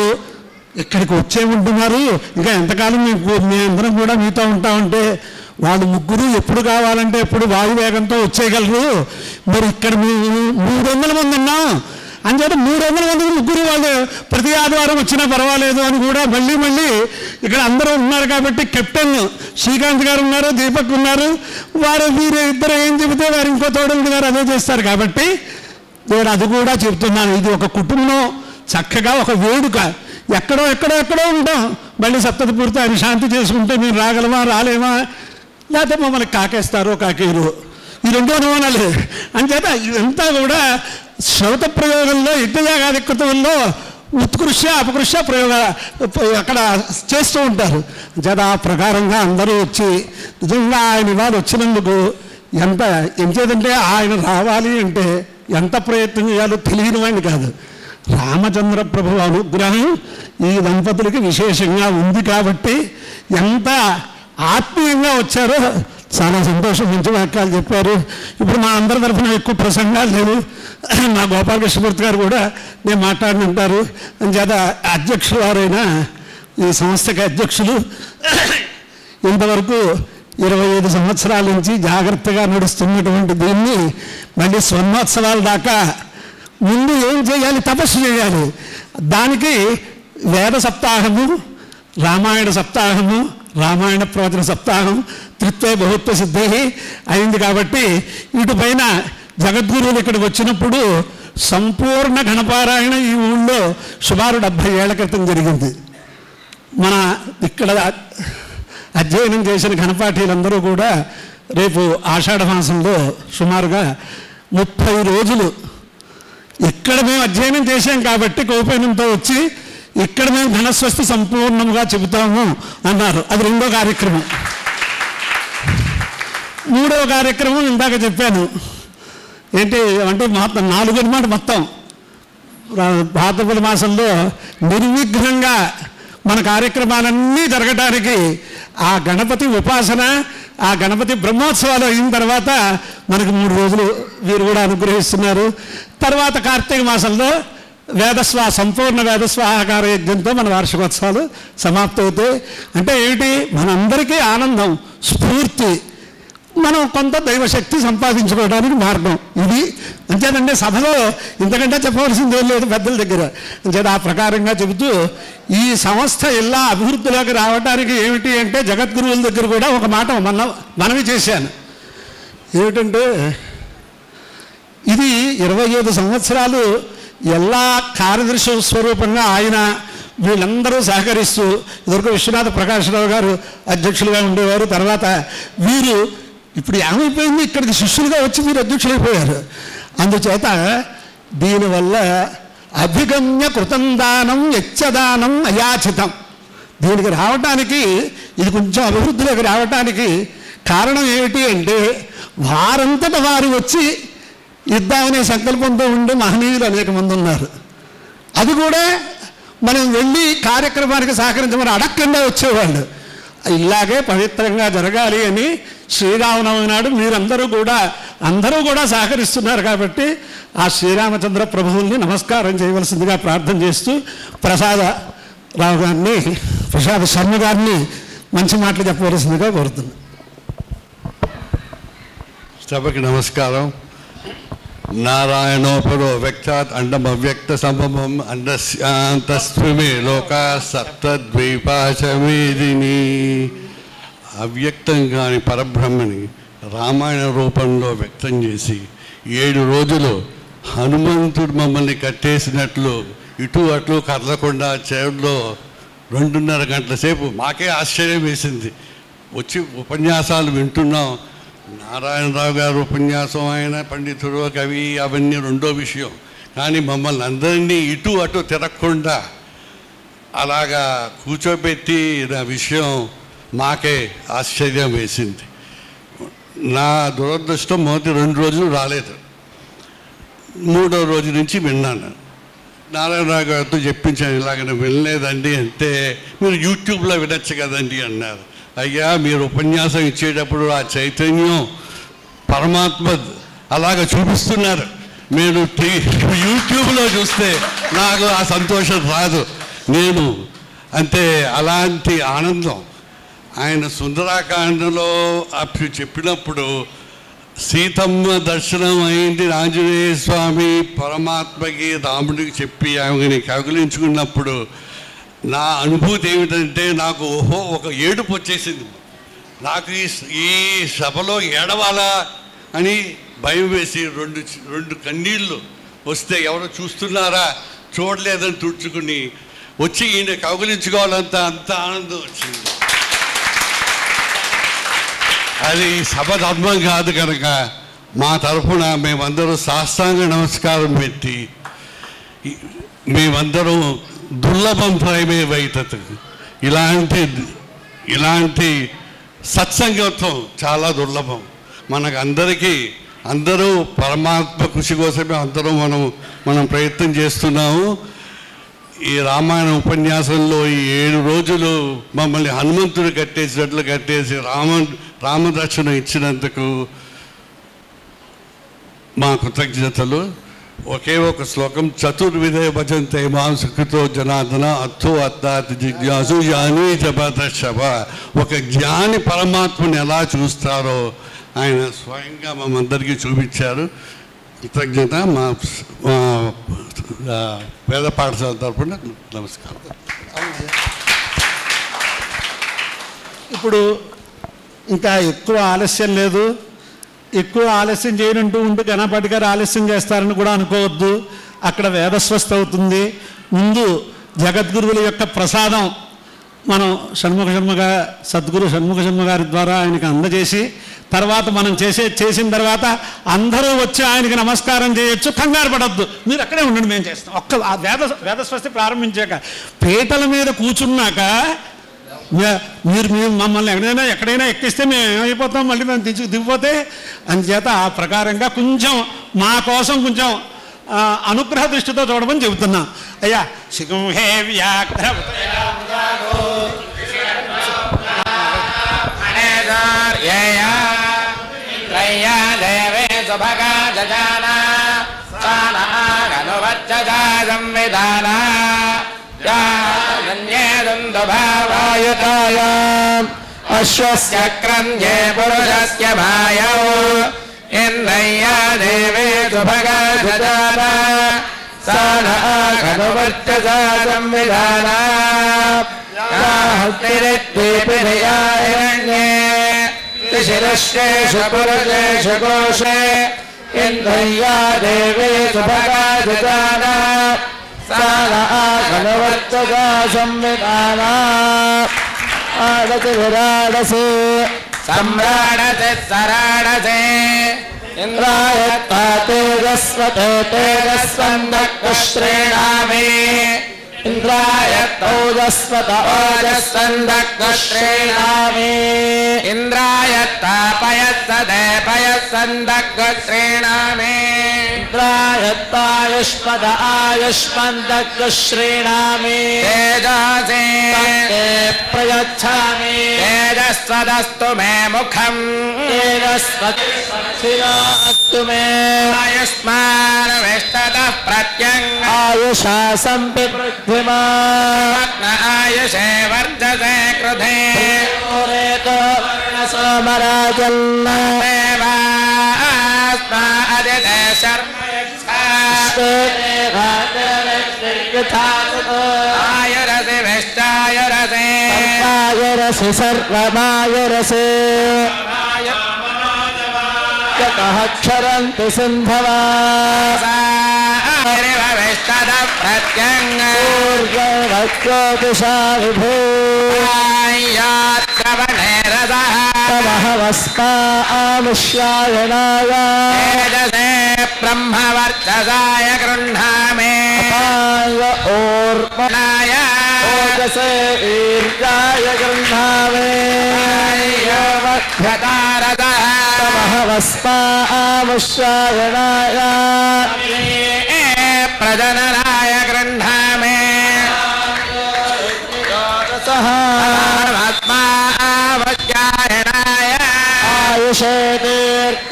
ఇక్కడికి వచ్చే ఉంటున్నారు, ఇంకా ఎంతకాలం మేమందరం కూడా మీతో ఉంటామంటే వాళ్ళు ముగ్గురు ఎప్పుడు కావాలంటే ఎప్పుడు వాయువేగంతో వచ్చేయగలరు, మరి ఇక్కడ మేము 300 మంది ఉన్నాం అంచేత 300 మంది ముగ్గురు వాళ్ళు ప్రతి ఆదివారం వచ్చినా పర్వాలేదు అని కూడా మళ్ళీ ఇక్కడ అందరూ ఉన్నారు కాబట్టి కెప్టెన్ శ్రీకాంత్ గారు ఉన్నారు, దీపక్ ఉన్నారు, వీరు ఇద్దరు ఏం చెబితే వారు ఇంకో తోడు గారు అదే చేస్తారు కాబట్టి నేను అది కూడా చెప్తున్నాను. ఇది ఒక కుటుంబం చక్కగా ఒక వేడుక, ఎక్కడో ఉంటాం, మళ్ళీ సప్తతి పూర్తి ఆయన శాంతి చేసుకుంటే మీరు రాగలమా రాలేమా, లేకపోతే మమ్మల్ని కాకేస్తారో కాకేరు, ఈ రెండు అనుమానాలు. అంచేత ఇదంతా కూడా శ్రౌత ప్రయోగంలో యజ్ఞయాగాధికృతంలో ఉత్కృష్ట అపకృష్ట ప్రయోగ అక్కడ చేస్తూ ఉంటారు. అంచేత ఆ ప్రకారంగా అందరూ వచ్చి నిజంగా ఆయన ఇవాళ వచ్చినందుకు ఎంత ఎంచేదంటే ఆయన రావాలి అంటే ఎంత ప్రయత్నం చేయాలో తెలియని వాడిని కాదు. రామచంద్ర ప్రభు అనుగ్రహం ఈ దంపతులకి విశేషంగా ఉంది కాబట్టి ఎంత ఆత్మీయంగా వచ్చారో చాలా సంతోషం. మంచి వాక్యాలు చెప్పారు. ఇప్పుడు మా అందరి తరఫున ఎక్కువ ప్రసంగాలు లేవు, మా గోపాలకృష్ణమూర్తి గారు కూడా నేను మాట్లాడినంటారు. అంచేత అధ్యక్షులు వారైనా ఈ సంస్థకి అధ్యక్షులు ఇంతవరకు 25 సంవత్సరాల నుంచి జాగ్రత్తగా నడుస్తున్నటువంటి దీన్ని మళ్ళీ స్వర్ణోత్సవాల దాకా ముందు ఏం చేయాలి, తపస్సు చేయాలి. దానికి వేద సప్తాహము, రామాయణ సప్తాహము, రామాయణ ప్రవచన సప్తాహం, త్రిత్వే బహుత్వ సిద్ధి అయింది. కాబట్టి వీటి పైన జగద్గురువులు ఇక్కడికి వచ్చినప్పుడు సంపూర్ణ గణపారాయణ ఈ ఊళ్ళో సుమారు 70 ఏళ్ల క్రితం జరిగింది. మన ఇక్కడ అధ్యయనం చేసిన గణపాఠీలందరూ కూడా రేపు ఆషాఢ మాసంలో సుమారుగా 30 రోజులు ఇక్కడ మేము అధ్యయనం చేశాం కాబట్టి కౌపీనంతో వచ్చి ఇక్కడ మేము ఘనస్వస్తి సంపూర్ణంగా చెబుతాము అన్నారు. అది 2వ కార్యక్రమం. 3వ కార్యక్రమం ఇందాక చెప్పాను ఏంటి అంటే మొత్తం 4 అన్నమాట. మొత్తం భాద్రపద మాసంలో నిర్విఘ్నంగా మన కార్యక్రమాలన్నీ జరగటానికి ఆ గణపతి ఉపాసన, ఆ గణపతి బ్రహ్మోత్సవాలు అయిన తర్వాత మనకు 3 రోజులు వీరు కూడా అనుగ్రహిస్తున్నారు. తర్వాత కార్తీక మాసంలో సంపూర్ణ వేదస్వాహాకార యజ్ఞంతో మన వార్షికోత్సవాలు సమాప్తవుతాయి. అంటే ఏమిటి, మనందరికీ ఆనందం, స్ఫూర్తి, మనం కొంత దైవశక్తి సంపాదించుకోవడానికి మార్గం ఇది. అంతేనండి, సభలో ఇంతకంటే చెప్పవలసింది ఏం లేదు పెద్దల దగ్గర. అంచేత ఆ ప్రకారంగా చెబుతూ ఈ సంస్థ ఇలా అభివృద్ధిలోకి రావడానికి ఏమిటి అంటే జగద్గురువుల దగ్గర కూడా ఒక మాట మనవి చేశాను. ఏమిటంటే ఇది 25 సంవత్సరాలు ఎలా కార్యదర్శి స్వరూపంగా ఆయన వీళ్ళందరూ సహకరిస్తూ, ఇదివరకు విశ్వనాథ ప్రకాశరావు గారు అధ్యక్షులుగా ఉండేవారు. తర్వాత వీరు ఇప్పుడు ఏమైపోయింది, ఇక్కడికి శిష్యులుగా వచ్చి మీరు అధ్యక్షులైపోయారు. అందుచేత దీనివల్ల అభిగమ్య కృతం దానం యచ్చదానం అయాచితం, దీనికి రావటానికి, ఇది కొంచెం అభివృద్ధిలోకి రావటానికి కారణం ఏమిటి అంటే వారంతట వారు వచ్చి ఇద్దామనే సంకల్పంతో ఉండే మహనీయులు అనేక మంది ఉన్నారు. అది కూడా మనం వెళ్ళి కార్యక్రమానికి సహకరించమని అడగకుండా వచ్చేవాళ్ళు. ఇలాగే పవిత్రంగా జరగాలి అని శ్రీరామనవమి నాడు మీరందరూ కూడా సహకరిస్తున్నారు. కాబట్టి ఆ శ్రీరామచంద్ర ప్రభువుల్ని నమస్కారం చేయవలసిందిగా ప్రార్థన చేస్తూ ప్రసాద శర్మ గారిని మంచి మాటలు చెప్పవలసిందిగా కోరుతున్నాను. సభకి నమస్కారం. నారాయణోపరో వ్యక్తాత్ అండం అవ్యక్త సంభవం అండస్యాంతస్విమే లోకా సప్తద్వీపాచమేదిని. అవ్యక్తం కాని పరబ్రహ్మని రామాయణ రూపంలో వ్యక్తం చేసి 7 రోజులు హనుమంతుడు మమ్మల్ని కట్టేసినట్లు ఇటు అట్లు కదలకుండా చేరులో 2.5 గంటల సేపు మాకే ఆశ్చర్యం వేసింది. వచ్చి ఉపన్యాసాలు వింటున్నాం. నారాయణరావు గారు ఉపన్యాసం, ఆయన పండితుడు, కవి, అవన్నీ రెండో విషయం. కానీ మమ్మల్ని అందరినీ ఇటు అటు తిరగకుండా అలాగా కూర్చోబెట్టి నా విషయం మాకే ఆశ్చర్యం వేసింది. నా దురదృష్టం మొదటి 2 రోజులు రాలేదు. 3వ రోజు నుంచి విన్నాను. నారాయణరావు గారితో చెప్పించాను, ఇలాగ వినలేదండి అంటే, మీరు యూట్యూబ్లో వినొచ్చు కదండి అన్నారు. అయ్యా, మీరు ఉపన్యాసం ఇచ్చేటప్పుడు ఆ చైతన్యం పరమాత్మ అలాగ చూపిస్తున్నారు. నేను యూట్యూబ్లో చూస్తే నాకు ఆ సంతోషం రాదు. నేను అంటే అలాంటి ఆనందం ఆయన సుందరాకాండలో అప్పుడు చెప్పినప్పుడు సీతమ్మ దర్శనం అయింది ఆంజనేయ స్వామి పరమాత్మకి రాముడికి చెప్పి ఆమెని కౌగిలించుకున్నప్పుడు నా అనుభూతి ఏమిటంటే నాకు ఒక ఏడుపు వచ్చేసింది. నాకు ఈ సభలో ఏడవాలా అని భయం వేసి రెండు కన్నీళ్ళు వస్తే ఎవరో చూస్తున్నారా చూడలేదని తుడుచుకుని వచ్చి ఈయన కౌగిలించుకోవాలంత అంత ఆనందం వచ్చింది. అది సభ ధర్మం కాదు కనుక మా తరఫున మేమందరూ సాష్టాంగ నమస్కారం పెట్టి మేమందరం దుర్లభం ప్రేమే వైతత్ ఇలాంటి సత్సంగత్వం చాలా దుర్లభం. మనకు అందరూ పరమాత్మ కృషి కోసమే అందరూ మనం ప్రయత్నం చేస్తున్నాము. ఈ రామాయణ ఉపన్యాసంలో ఈ 7 రోజులు మమ్మల్ని హనుమంతుడు కట్టేసినట్లు కట్టేసి రామదర్శనం ఇచ్చినందుకు మా కృతజ్ఞతలు. ఒకే ఒక శ్లోకం చతుర్విధే భజంతే మాం సుఖితో జనార్దన అర్థో అర్థాత్ జిజ్ఞాసు జ్ఞాని జపదర్శవ. ఒక జ్ఞాని పరమాత్మని ఎలా చూస్తారో ఆయన స్వయంగా మనందరికీ చూపించారు. కృతజ్ఞత. మా వేద పాఠశాల తరఫున నమస్కారం. ఇప్పుడు ఇంకా ఎక్కువ ఆలస్యం లేదు. ఎక్కువ ఆలస్యం చేయనంటూ ఉంటూ గణపతి గారు ఆలస్యం చేస్తారని కూడా అనుకోవద్దు. అక్కడ వేదస్వస్థ అవుతుంది. ముందు జగద్గురువుల యొక్క ప్రసాదం మనం సద్గురు షణ్ముఖ శర్మ గారి ద్వారా ఆయనకి అందజేసి తర్వాత మనం చేసిన తర్వాత అందరూ వచ్చి ఆయనకి నమస్కారం చేయొచ్చు. కంగారు పడద్దు, మీరు అక్కడే ఉండండి, మేము చేస్తాం. ఆ వేదస్వస్తి ప్రారంభించాక పీటల మీద కూర్చున్నాక మీరు మమ్మల్ని ఎక్కడైనా ఎక్కిస్తే మేము ఏమైపోతాం, మళ్ళీ మేము దిగిపోతే. అందుచేత ఆ ప్రకారంగా కొంచెం మా కోసం కొంచెం అనుగ్రహ దృష్టితో చూడమని చెబుతున్నాం. అయ్యా సింహే వ్యాఘ్ర అశ్వస్యక్రంజే పురుషస్య మాయౌ ఇంద్రయ్యా దేవే సుభగాజాన సానః సంవిధాన శిరశ్రేషు పురుషేషు కోశే ఇంద్రయ్యా దేవే సుభగాజాన సానః సంవిధాన ఆడసి విరాడసి సమ్రాడసి సరాడసి ఇంద్రాయ తేజస్వతే తేజస్వందక్ష్రేణామి ఇంద్రాయ తౌజస్వత ఓజస్వందక్ష్రేణామి ఇంద్రాయ తాపయస్సదేపయస్సందక్ష్రేణామి ఇంద్రాయ తాయుష్పద ఆయుష్మందక్ష్రేణామి తేజసే ప్రయచ్ఛామి తేజస్వదస్తు మే ముఖం తేజస్వస్తు మే ఆయుష్మాన్ విష్టతః ప్రత్యంగ ఆయుషా సంపృథ్విమా ఆయుషే వర్ధసే కృధే సోమరాజన్న దేవాస్మా అదితే ఆయురసి విష్టాయురసి ఆయురసి సర్వమాయురసి క్షరంతి సింధవా ప్రత్యంగోర్గోదిశా విభూమహవస్మాముష్యాయణాయ బ్రహ్మవర్చసాయ గృహ్ణామే ఓర్మణాయ ఓజసే ఈర్జాయ గృహ్ణామే మహవస్మాముష్యాయణాయ ప్రజననాయ గృహ్ణామే ఆయుషే దీర్ఘ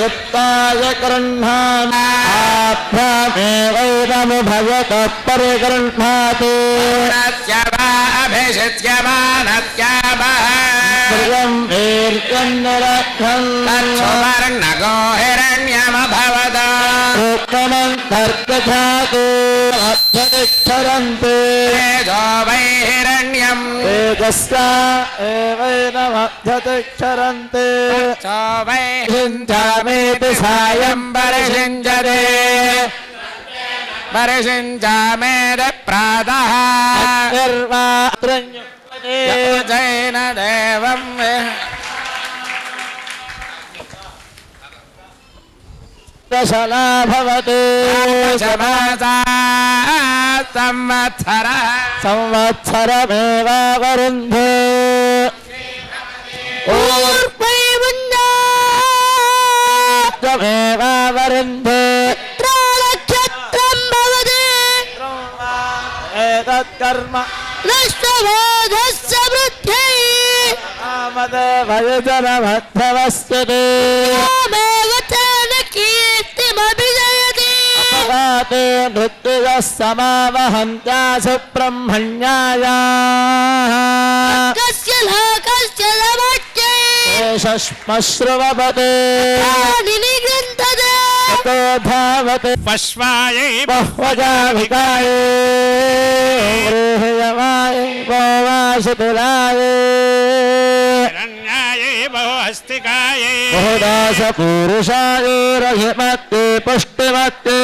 యుక్తాయ గృహ్ణామి ఆభ్యామేవైరముభయతః పరిగృహ్ణాతి ప్రియం వీర్యం నిరఘ్నం వర్ణగో హిరణ్యమభవద ఉత్తమంతర్గజాతో అభ్యతిక్షరంతే తేజో వై హిరణ్యం తేజస్సా ఏవైనమభ్యతిక్షరంతే చో వై హింసామేతి సాయం పరిషించదే పరిషించామేద ప్రాతః జైన దేవం దశలా భవతు సంవత్సర సంవత్సరమేవావరుంధే ఊర్వైముంజేవావరుంధే నక్షత్రం భవతి ఏతత్కర్మ దృష్టబోధస్య వృద్ధ్యై ఆమదేవయజనమధ్యవస్యతే మామేవ తేన కీర్తిమభిజయతి అపఘాతే మృత్యుయः సమావహంత్యాసు బ్రహ్మణ్యాయా కస్య లోకస్య సమక్షే శ్మశ్రువపతే తాని నిగృంతతే తతో ధావతే పశ్వాయై బహ్వజావికాయే గృహయమాయే భోవాసుతులాయే హిరణ్యాయై బహుహస్తికాయై బహుదాస పూరుషాయే రహిమత్తే పుష్టిమత్తే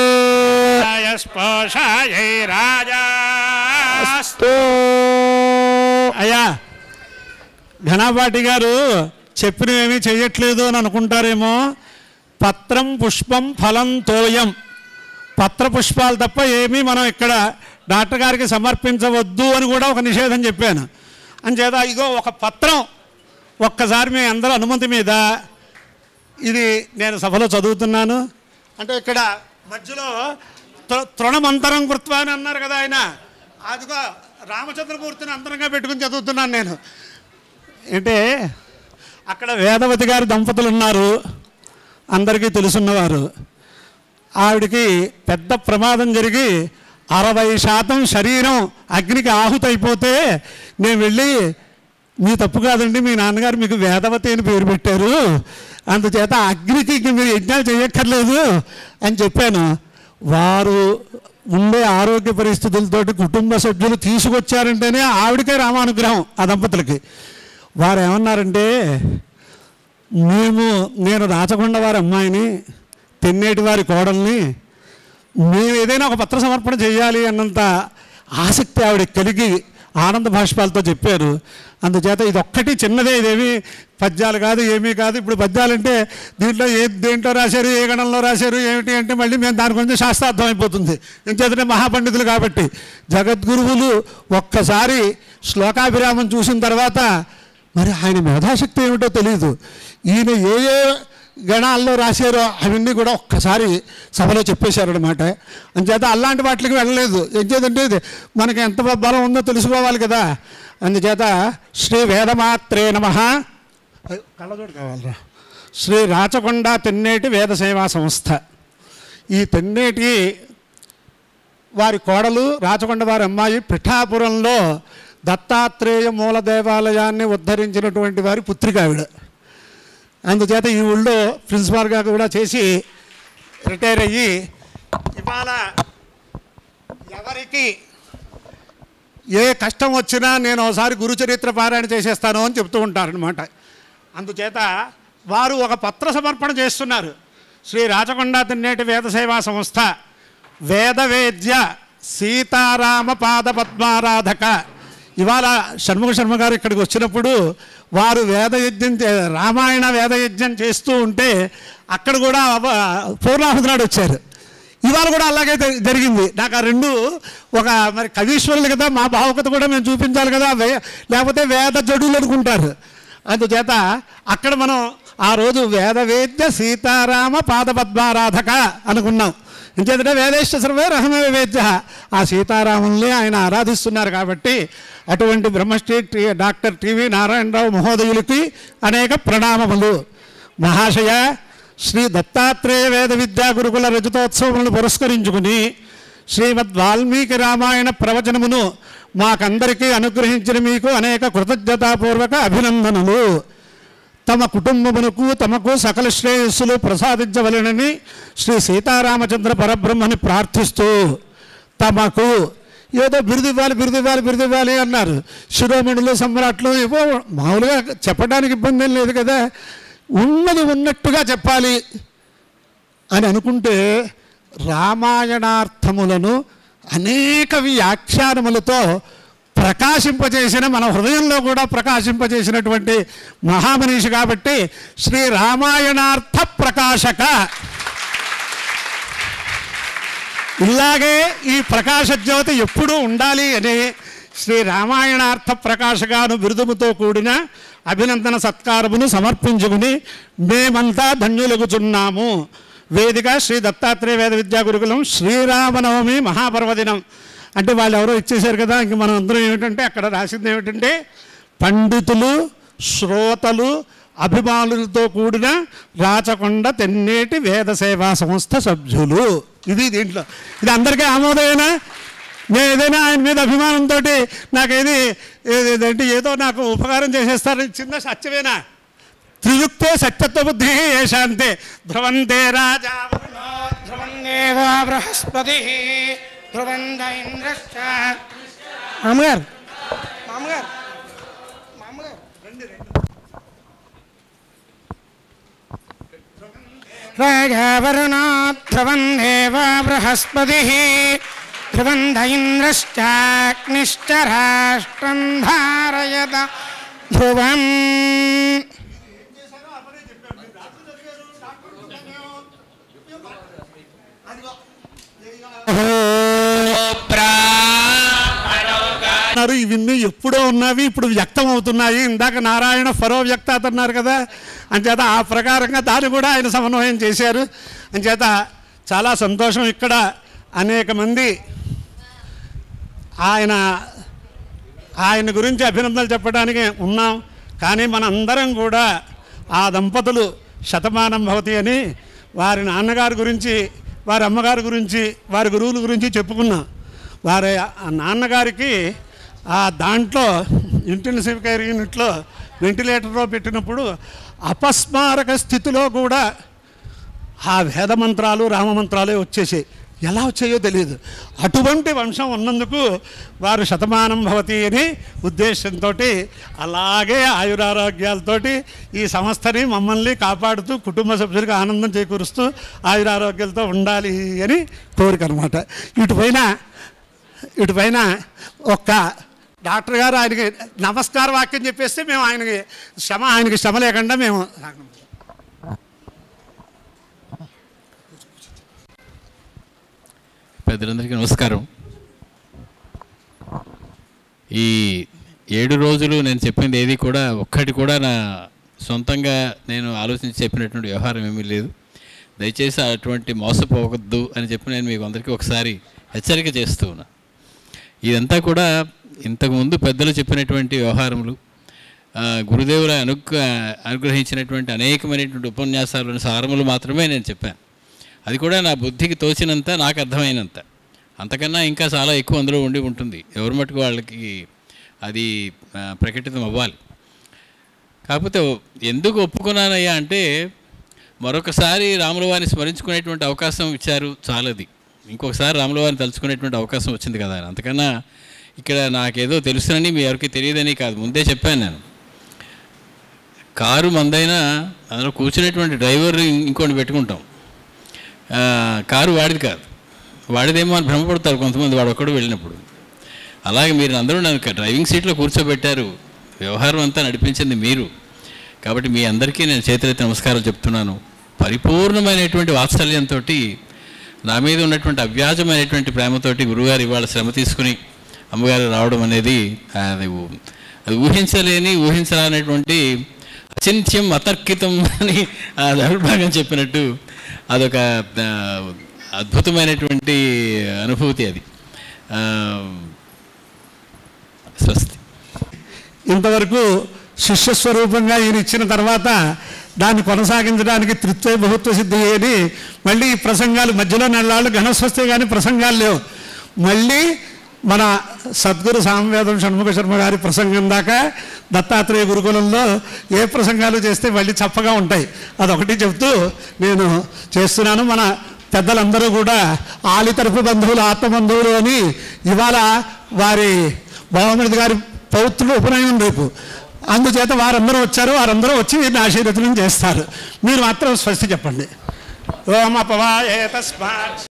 స్పోషాయై రాజాస్తు అయ్యా ఘనాపాటి గారు చెప్పినవేమీ చెయ్యట్లేదు అని అనుకుంటారేమో. పత్రం పుష్పం ఫలం తోయం, పత్ర పుష్పాలు తప్ప ఏమీ మనం ఇక్కడ డాక్టర్ గారికి సమర్పించవద్దు అని కూడా ఒక నిషేధం చెప్పాను. అంచేత ఇగో ఒక పత్రం ఒక్కసారి మీ అందరూ అనుమతి మీద ఇది నేను సభలో చదువుతున్నాను. అంటే ఇక్కడ మధ్యలో తృణమంతరం కృత్వా అని అన్నారు కదా ఆయన, అదిగో రామచంద్రమూర్తిని అంతరంగా పెట్టుకుని చదువుతున్నాను నేను. అంటే అక్కడ వేదవతి గారి దంపతులు ఉన్నారు, అందరికీ తెలుసున్నవారు. ఆవిడికి పెద్ద ప్రమాదం జరిగి 60% శరీరం అగ్నికి ఆహుతైపోతే నేను వెళ్ళి, మీ తప్పు కాదండి, మీ నాన్నగారు మీకు వేదవతి అని పేరు పెట్టారు, అందుచేత అగ్నికి ఇంక మీరు యజ్ఞాలు చేయక్కర్లేదు అని చెప్పాను. వారు ఉండే ఆరోగ్య పరిస్థితులతోటి కుటుంబ సభ్యులు తీసుకొచ్చారంటేనే ఆవిడకే రామానుగ్రహం ఆ దంపతులకి. వారు ఏమన్నారంటే, నేను రాచకొండ వారి అమ్మాయిని, తెన్నేటి వారి కోడల్ని, మేము ఏదైనా ఒక పత్ర సమర్పణ చేయాలి అన్నంత ఆసక్తి ఆవిడ కలిగి ఆనంద భాష్పాలతో చెప్పారు. అందుచేత ఇది ఒక్కటి చిన్నదే, ఇదేమీ పద్యాలు కాదు, ఏమీ కాదు. ఇప్పుడు పద్యాలంటే దీంట్లో దేంట్లో రాశారు, ఏ గణంలో రాశారు ఏమిటి అంటే మళ్ళీ మేము దాని గురించి శాస్త్రార్థం అయిపోతుంది. ఇంకేదంటే మహాపండితులు కాబట్టి జగద్గురువులు ఒక్కసారి శ్లోకాభిరామం చూసిన తర్వాత మరి ఆయన మేధాశక్తి ఏమిటో తెలియదు. ఈయన ఏ ఏ గణాల్లో రాశారో అవన్నీ కూడా ఒక్కసారి సభలో చెప్పేశారు అనమాట. అందుచేత అలాంటి వాటికి వెళ్ళలేదు. ఎంచేదంటే మనకి ఎంత బలం ఉందో తెలుసుకోవాలి కదా. అందుచేత శ్రీ వేదమాత్రే నమః, కళ్ళజోడు కావాలరా, శ్రీ రాచకొండ తెన్నేటి వేద సేవా సంస్థ. ఈ తెన్నేటి వారి కోడలు, రాచకొండ వారి అమ్మాయి పిఠాపురంలో దత్తాత్రేయ మూల దేవాలయాన్ని ఉద్ధరించినటువంటి వారి పుత్రిక ఆవిడ. అందుచేత ఈ ఊళ్ళో ప్రిన్సిపాల్గా కూడా చేసి రిటైర్ అయ్యి ఇవాళ ఎవరికి ఏ కష్టం వచ్చినా నేను ఒకసారి గురుచరిత్ర పారాయణ చేసేస్తాను అని చెప్తూ ఉంటారనమాట. అందుచేత వారు ఒక పత్ర సమర్పణ చేస్తున్నారు. శ్రీ రాచకొండ తెన్నేటి వేద సేవా సంస్థ వేదవేద్య సీతారామ పాద పద్మారాధక. ఇవాళ షణ్ముఖ శర్మ గారు ఇక్కడికి వచ్చినప్పుడు వారు వేదయజ్ఞం రామాయణ వేదయజ్ఞం చేస్తూ ఉంటే అక్కడ కూడా పూర్ణాహుతి నాడు వచ్చారు. ఇవాళ కూడా అలాగే జరిగింది. నాకు ఆ రెండు ఒక మరి కవీశ్వరులు కదా, మా భావుకత కూడా మేము చూపించాలి కదా, లేకపోతే వేద జడులు అనుకుంటారు. అందుచేత అక్కడ మనం ఆ రోజు వేదవేద్య సీతారామ పాదపద్మారాధక అనుకున్నాం. ఇంకేంటంటే వేదేశ్వ సర్వే రహమే వేద్య, ఆ సీతారాముల్ని ఆయన ఆరాధిస్తున్నారు కాబట్టి అటువంటి బ్రహ్మశ్రీ డాక్టర్ టివి నారాయణరావు మహోదయులకి అనేక ప్రణామములు. మహాశయ శ్రీ దత్తాత్రేయ వేద విద్యా గురుకుల రజతోత్సవములను పురస్కరించుకుని శ్రీమద్ వాల్మీకి రామాయణ ప్రవచనమును మాకందరికీ అనుగ్రహించిన మీకు అనేక కృతజ్ఞతాపూర్వక అభినందనలు. తమ కుటుంబమునకు తమకు సకల శ్రేయస్సులు ప్రసాదించవలెనని శ్రీ సీతారామచంద్ర పరబ్రహ్మని ప్రార్థిస్తూ తమకు ఏదో బిరుదివ్వాలి అన్నారు. శిరోమణులు సమ్రాట్లు ఏవో మామూలుగా చెప్పడానికి ఇబ్బంది ఏం లేదు కదా, ఉన్నది ఉన్నట్టుగా చెప్పాలి అని అనుకుంటే రామాయణార్థములను అనేక వ్యాఖ్యానములతో ప్రకాశింపజేసిన, మన హృదయంలో కూడా ప్రకాశింపజేసినటువంటి మహామనీషి కాబట్టి శ్రీ రామాయణార్థ ప్రకాశక. ఇలాగే ఈ ప్రకాశ జ్యోతి ఎప్పుడూ ఉండాలి అని శ్రీ రామాయణార్థ ప్రకాశగాను బిరుదుముతో కూడిన అభినందన సత్కారమును సమర్పించుకుని మేమంతా ధన్యులగుచున్నాము. వేదిక శ్రీ దత్తాత్రేయ వేద విద్యా గురుకులం శ్రీరామనవమి మహాపర్వదినం. అంటే వాళ్ళు ఎవరో ఇచ్చేశారు కదా, ఇంక మనం అందరం ఏమిటంటే అక్కడ రాసింది ఏమిటంటే పండితులు, శ్రోతలు, అభిమానులతో కూడిన రాచకొండ తెన్నేటి వేద సేవా సంస్థ సభ్యులు. ఇది దీంట్లో ఇది అందరికీ ఆమోదమేనా? నేను ఏదైనా ఆయన మీద అభిమానంతో నాకేది ఏదంటే ఏదో నాకు ఉపకారం చేసేస్తారు చిన్న సత్యమేనా? త్రియుక్తే సత్యత్వ బుద్ధి ఏషాంతే ధ్రువంతే రాజా ధ్రువందేవా బృహస్పతి ధ్రువంద ఇంద్రశ్చ. మామగారు రాజావరుణో ధ్రువందేవా బృహస్పతి ధ్రువంద ఇంద్రశ్చాగ్నిశ్చ రాష్ట్రం ధారయత ధ్రువం. ఇవన్నీ ఎప్పుడో ఉన్నవి ఇప్పుడు వ్యక్తం అవుతున్నాయి. ఇందాక నారాయణ ఫరో వ్యక్తాత అన్నారు కదా, అంచేత ఆ ప్రకారంగా దాన్ని కూడా ఆయన సమన్వయం చేశారు. అంచేత చాలా సంతోషం. ఇక్కడ అనేక మంది ఆయన గురించి అభినందనలు చెప్పడానికి ఉన్నాం. కానీ మనందరం కూడా ఆ దంపతులు శతమానం భవతి అని వారి నాన్నగారి గురించి, వారి అమ్మగారి గురించి, వారి గురువుల గురించి చెప్పుకున్నాం. వారి నాన్నగారికి ఆ దాంట్లో ఇంటెన్సివ్ కేర్ యూనిట్లో వెంటిలేటర్లో పెట్టినప్పుడు అపస్మారక స్థితిలో కూడా ఆ వేద మంత్రాలు రామమంత్రాలే వచ్చేసాయి. ఎలా వచ్చాయో తెలియదు. అటువంటి వంశం ఉన్నందుకు వారు శతమానం భవతి అని ఉద్దేశంతో అలాగే ఆయురారోగ్యాలతోటి ఈ సంస్థని మమ్మల్ని కాపాడుతూ కుటుంబ సభ్యులకు ఆనందం చేకూరుస్తూ ఆయురారోగ్యాలతో ఉండాలి అని కోరిక అనమాట. ఇటుపైన ఒక్క డాక్టర్ గారు ఆయనకి నమస్కార వాక్యం చెప్పేస్తే మేము ఆయనకి శ్రమ లేకుండా మేము పెద్దలందరికీ నమస్కారం. ఈ 7 రోజులు నేను చెప్పింది ఏది కూడా ఒక్కటి కూడా నా సొంతంగా నేను ఆలోచించి చెప్పినటువంటి వ్యవహారం ఏమీ లేదు. దయచేసి అటువంటి మోసపోవద్దు అని చెప్పి నేను మీకు అందరికీ ఒకసారి హెచ్చరిక చేస్తూ ఉన్నా. ఇదంతా కూడా ఇంతకుముందు పెద్దలు చెప్పినటువంటి వ్యవహారములు, గురుదేవుల అనుగ్రహించినటువంటి అనేకమైనటువంటి ఉపన్యాసాలను సారములు మాత్రమే నేను చెప్పాను. అది కూడా నా బుద్ధికి తోచినంత, నాకు అర్థమైనంత. అంతకన్నా ఇంకా చాలా ఎక్కువ అందులో ఉండి ఉంటుంది. ఎవరి మటుకు వాళ్ళకి అది ప్రకటితం అవ్వాలి. కాకపోతే ఎందుకు ఒప్పుకున్నానయ్యా అంటే, మరొకసారి రాముల వారిని స్మరించుకునేటువంటి అవకాశం ఇచ్చారు, చాలది. ఇంకొకసారి రాముల వారిని తలుచుకునేటువంటి అవకాశం వచ్చింది కదా. అంతకన్నా ఇక్కడ నాకేదో తెలుసునని మీ ఎవరికి తెలియదని కాదు, ముందే చెప్పాను నేను. కారు మందైనా అందులో కూర్చునేటువంటి డ్రైవర్ ఇంకోటి పెట్టుకుంటాం. కారు వాడిది కాదు, వాడిదేమో అని భ్రమపడతారు కొంతమంది, వాడు ఒక్కడు వెళ్ళినప్పుడు. అలాగే మీరు అందరూ నన్ను డ్రైవింగ్ సీట్లో కూర్చోబెట్టారు, వ్యవహారం అంతా నడిపించింది మీరు. కాబట్టి మీ అందరికీ నేను చేతులెత్తి నమస్కారం చెప్తున్నాను. పరిపూర్ణమైనటువంటి వాత్సల్యంతో నా మీద ఉన్నటువంటి అవ్యాజమైనటువంటి ప్రేమతోటి గురువుగారు ఇవాళ శ్రమ తీసుకుని అమ్మగారు రావడం అనేది అది ఊహించలేనటువంటి అచింత్యం అతర్కితం అని ఆ దౌర్భాగ్యం చెప్పినట్టు అదొక అద్భుతమైనటువంటి అనుభూతి. అది స్వస్తి. ఇంతవరకు శిష్యస్వరూపంగా ఈయన ఇచ్చిన తర్వాత దాన్ని కొనసాగించడానికి త్రిత్వ బహుత్వ సిద్ధి అని మళ్ళీ ఈ ప్రసంగాలు మధ్యలో నెలలు ఘనస్వస్తే కానీ ప్రసంగాలు లేవు. మళ్ళీ మన సద్గురు సామవేదం షణ్ముఖ శర్మ గారి ప్రసంగం దాకా దత్తాత్రేయ గురుకులంలో ఏ ప్రసంగాలు చేస్తే మళ్ళీ చప్పగా ఉంటాయి. అదొకటి చెప్తూ నేను చేస్తున్నాను. మన పెద్దలందరూ కూడా ఆలి తరపు బంధువులు ఆత్మబంధువులు అని ఇవాళ వారి బావమరిది గారి పౌత్రులు ఉపనయనం రేపు, అందుచేత వారందరూ వచ్చారు. వారందరూ వచ్చి వీరిని ఆశీర్వచనం చేస్తారు. మీరు మాత్రం స్వస్తి చెప్పండి. ఓం అపవాయే తస్మాత్